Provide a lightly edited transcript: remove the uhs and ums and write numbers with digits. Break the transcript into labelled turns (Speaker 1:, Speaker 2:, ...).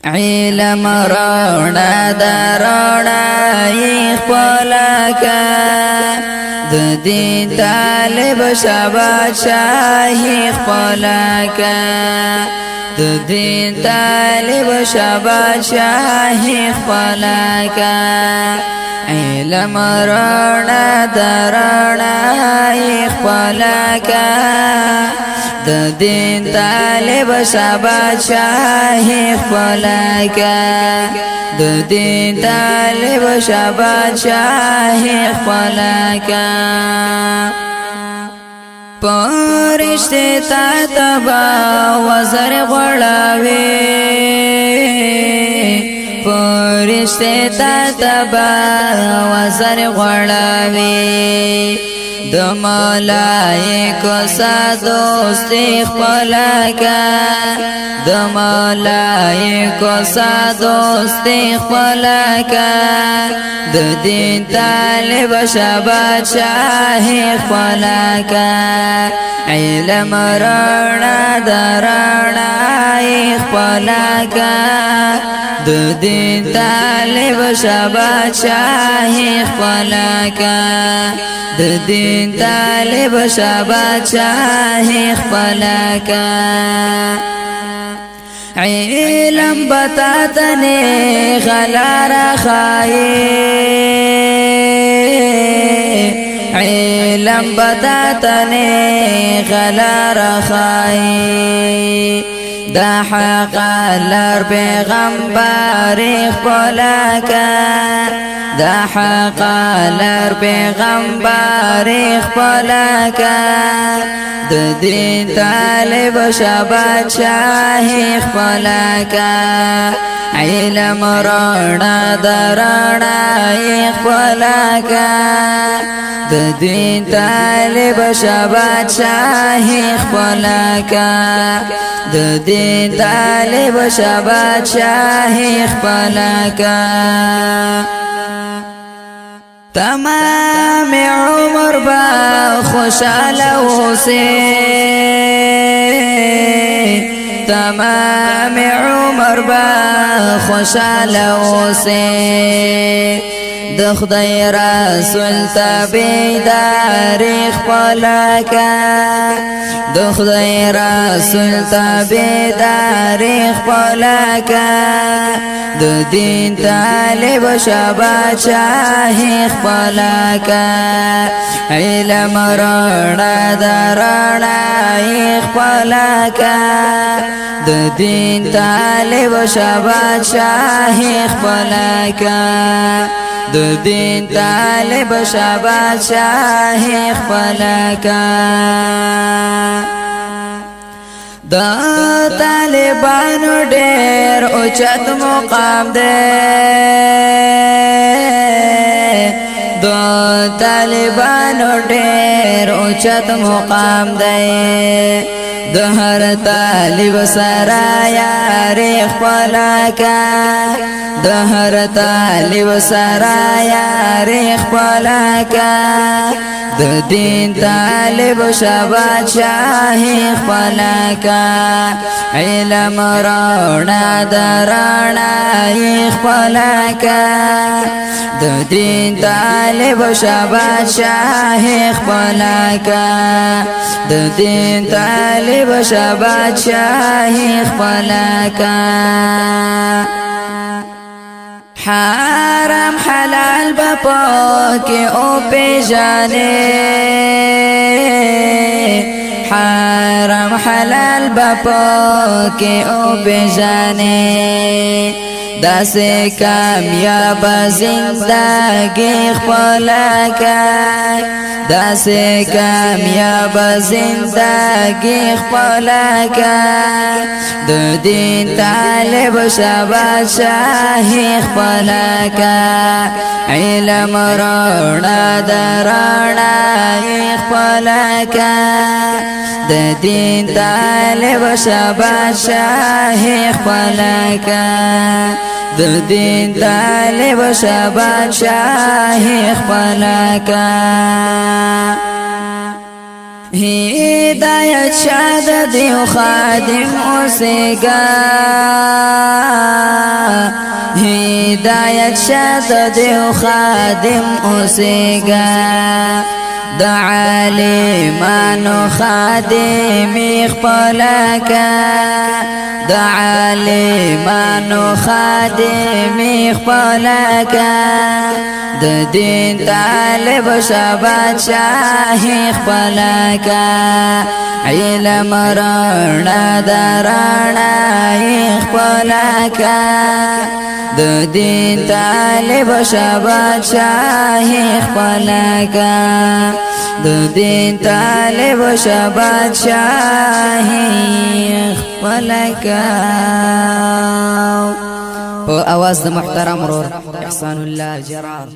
Speaker 1: علم رونا درونا يخبلك دين طالب شباب شاهي خبلك دين طالب شباب شاهي خبلك علم رونا درونا يخبلك دين طالب شباب شاهي خبلك دين طالب شباب شاهي خبلك پرشتے تا تبا وزر غړاوي پرشتے تا تبا وزر غړاوي د ملائکو سا دوستی خپلکا د ملائکو سا دوستی خپلکا د دین طالب شباب شاهی خپلکا علم رڼا درڼا خپلکا د دین طالب شباب شاهی خپلکا د دین طالب شباب شاهی خپلکا علم بتاتنی غلار خای علم بتاتنی غلار خای دا حق لر پیغمبر خپلکا دا حق لر پیغمبر خپلکا د دین طالب شباب شاهی خپلکا علم رڼا درڼا خپلکا د دین طالب شباب شاهی خپلکا د دین طالب شباب شاهی خپلکا تمام عمر با خوشاله اوسه تمام عمر با خوشاله اوسه د خدای رسول تابعدار خپلکا د خدای رسول تابعدار خپلکا د دین طالب شباب شاهی خپلکا علم رڼا درڼا خپلکا د دین طالب شباب شاهی خپلکا د دین طالب شباب شاهی خپلکا د طالبانو ډېر اوچت مقام دی د طالبانو ډېر اوچت مقام دی د هر طالب سره یاري خپلکا د هر طالب سره یاري خپلکا د دین طالب شباب شاهی خپلکا علم رڼا درڼا خپلکا د دین طالب شباب شاهی خپلکا د دین طالب شباب شاهی خپلکا حرام حلال بپاکی او پیجانے حرام حلال بپاکی او پیجانے داسے کامیاب زندگی خپلکا داسے کامیاب زندگی خپلکا د دین طالب شباب شاهی خپلکا علم رڼا درڼا خپلکا د دین طالب شباب شاهی خپلکا د دین طالب شباب شاهی خپلکا هدایت شاد دیو خادم اوسیگا هدایت شد دیو خادم اوسیگا د عالمانو خادم خپلکا د عالمانو خادم خپلکا د دین طالب شباد شاه خپلکا علم رانا درانا خپلکا د دین طالب شباد شاه خپلکا د دین طالب شباد شاه خپلکا په اواز د محترم ورور احسان الله جرار.